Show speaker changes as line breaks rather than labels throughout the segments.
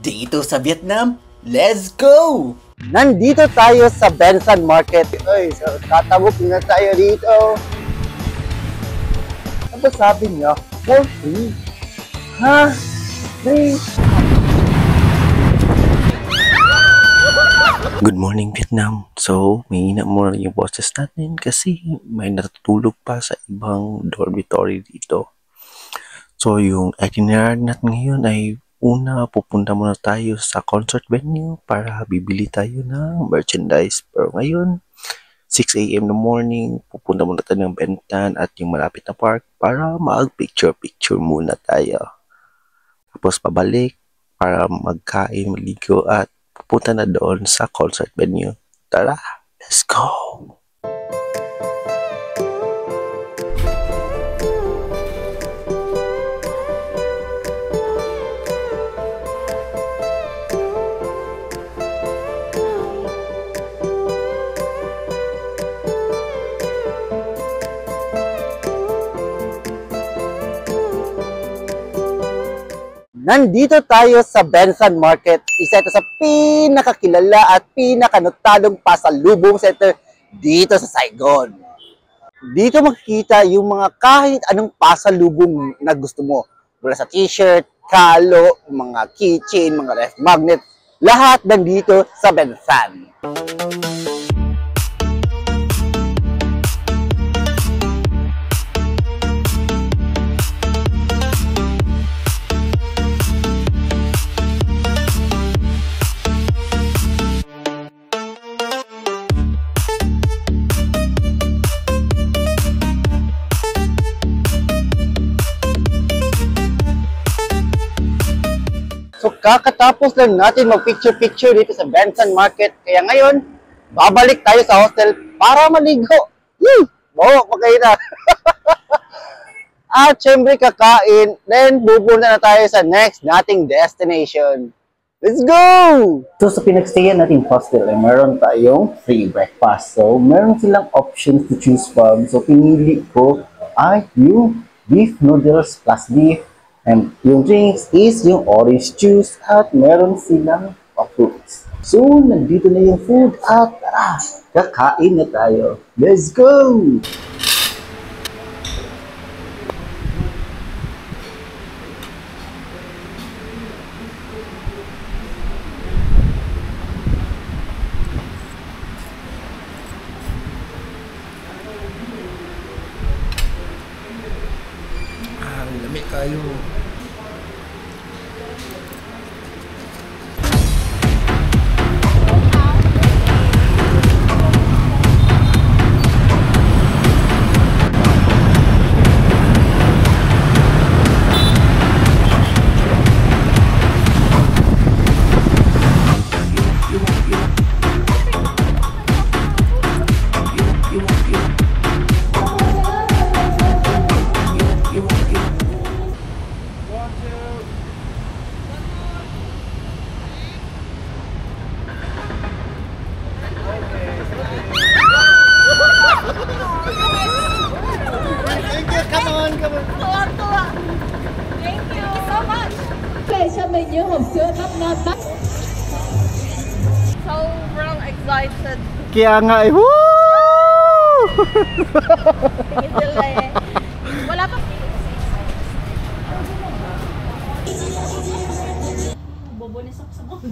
Dito sa Vietnam, let's go!
Nandito tayo sa Bensan Market. Ay, so tatabok na tayo dito. Ano ba sabi niya? For free. Ha? Free.
Good morning, Vietnam. So, may ina muna yung boses natin kasi may natutulog pa sa ibang dormitory dito. So, yung itinerary natin ngayon ay una, pupunta muna tayo sa concert venue para bibili tayo ng merchandise. Pero ngayon, 6 a.m. in the morning, pupunta muna tayo ng Bentan at yung malapit na park para mag-picture-picture muna tayo. Tapos pabalik para magkain, maligo at pupunta na doon sa concert venue. Tara, let's go!
Nandito tayo sa Bensan Market. Isa ito sa pinakakilala at pinakanotadong pasalubong center dito sa Saigon. Dito makikita yung mga kahit anong pasalubong na gusto mo. Mula sa t-shirt, kalo, mga keychain, mga ref magnet. Lahat nandito sa Bensan. So, kakatapos lang natin mag-picture-picture dito sa Bensan Market. Kaya ngayon, babalik tayo sa hostel para maligo. Yee! Oo, okay na. At syempre kakain, then pupunta na tayo sa next nating destination. Let's go! So, sa pinagstayan nating hostel, ay meron tayong free breakfast. So, meron silang options to choose from. So, pinili ko ay yung beef noodles plus beef. And yung drinks is yung orange juice at meron silang fruits. So, nandito na yung food at kakain na tayo. Let's go!
Lamig kayo.
Sa menu hộp sữa bắp ngon bắp.
Sobrang excited.
Kaya nga eh, woo!
Tingin sila eh. Wala pa. Bobonis ako sa mga.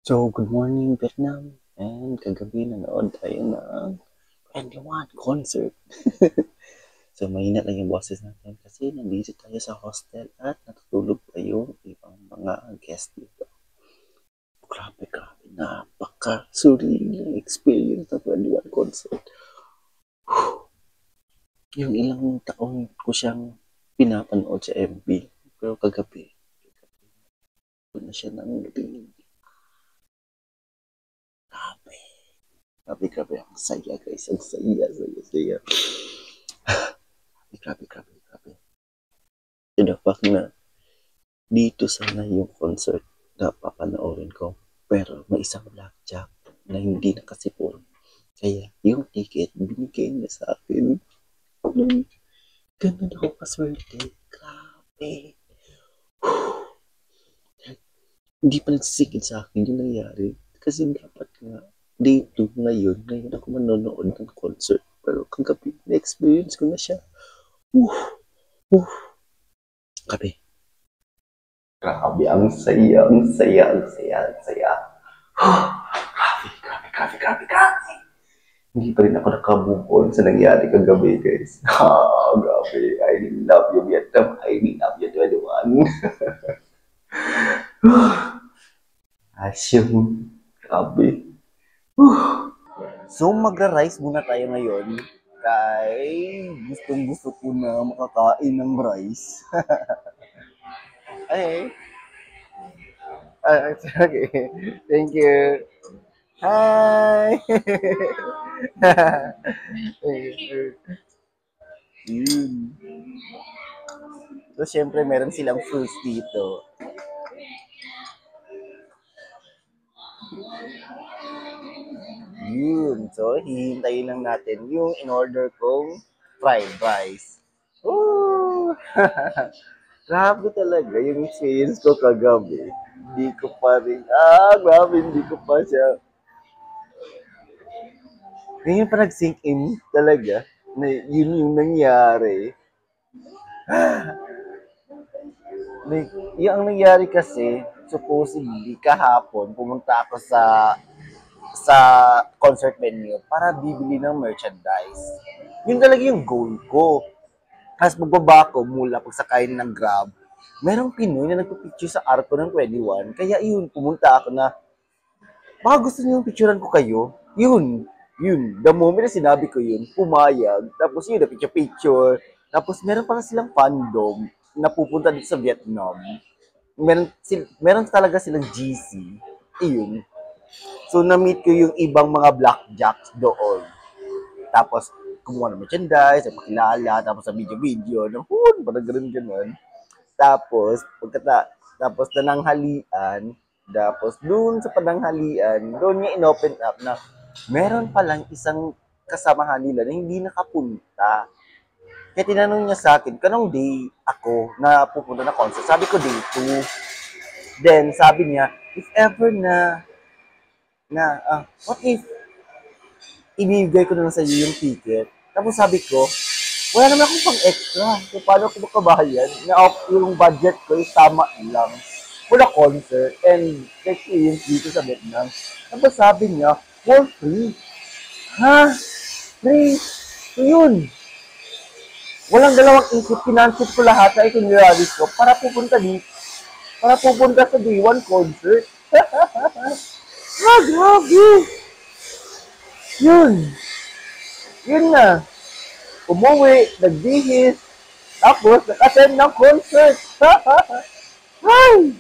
So, good morning Vietnam. And kagabi nanood tayo ng 21 concert. So, mahina lang yung boses natin kasi nandito tayo sa hostel at natutulog pa yung ibang mga guest dito. Grabe, napaka-surreal experience ng 21 concert. Yung ilang taon ko siyang pinapanood sa MV. Pero kagabi ko na siya nang narinig. Grabe, ang saya guys, ang saya. Grabe. To the fact na dito sana yung concert na papanoorin ko. Pero may isang blackjack na hindi nakasipon. Kaya yung ticket binigay niya sa akin. Ganun ako kaswerte. Grabe. Hindi pa nagsisigil sa akin yung nangyari. Kasi dapat nga, day 2 ngayon ako manonood ng concert. Pero kagabi, na-experience ko na siya. Grabe, ang saya. Grabe. Hindi pa rin ako naka-move on sa nangyari kagabi, guys. Grabe. I love you, Vietnam. I love you, 21. Asyong. Grabe.
So, magra-rice muna tayo ngayon. Kay gusto ko na makakain ng rice. Okay. Thank you. Hi! Yun. So, syempre, meron silang fruits dito. Yun. So, hihintayin lang natin yung in-order kong fried rice. Ooh! Grabe talaga yung experience ko kagabi. Hindi ko pa siya. Ngayon pa nag-sink in talaga na yun yung nangyari. Yung nangyari kasi, supposedly, kahapon, pumunta ako sa concert venue para bibili ng merchandise. Yun talaga yung goal ko. Tapos magbaba ko mula pagsakayin ng Grab. Merong Pinoy na nagpipicture sa arko ng 21. Kaya yun, pumunta ako na, baka gusto niyo yung picturean ko kayo? Yun. The moment na sinabi ko yun, pumayag. Tapos yun, na-picture. Tapos meron pala silang fandom na pupunta dito sa Vietnam. Meron talaga silang GC. Iyon. So, na-meet ko yung ibang mga blackjacks doon. Tapos, kumuha ng merchandise, pakilala, tapos sa video, parang ganun. Tapos nananghalian, tapos doon sa pananghalian, doon niya in-open up na meron palang isang kasamahan nila na hindi nakapunta. Kaya tinanong niya sa akin, kanong day ako na pupunta na concert? Sabi ko day 2. Then, sabi niya, if ever what if ibibigay ko na lang sa iyo yung ticket? Tapos sabi ko, wala naman akong pang extra. So, paano ako makabahayan? Yung budget ko is tama lang for the concert and experience dito sa Vietnam. Tapos sabi niya, for free. Ha? Free? So yun. Walang dalawang isip, pinansit ko lahat sa itineraries ko para pupunta sa Day 1 concert. Grabe! Yun na. Umuwi, nagbihis, tapos naka-attend ng concert. Hi!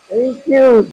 Thank you!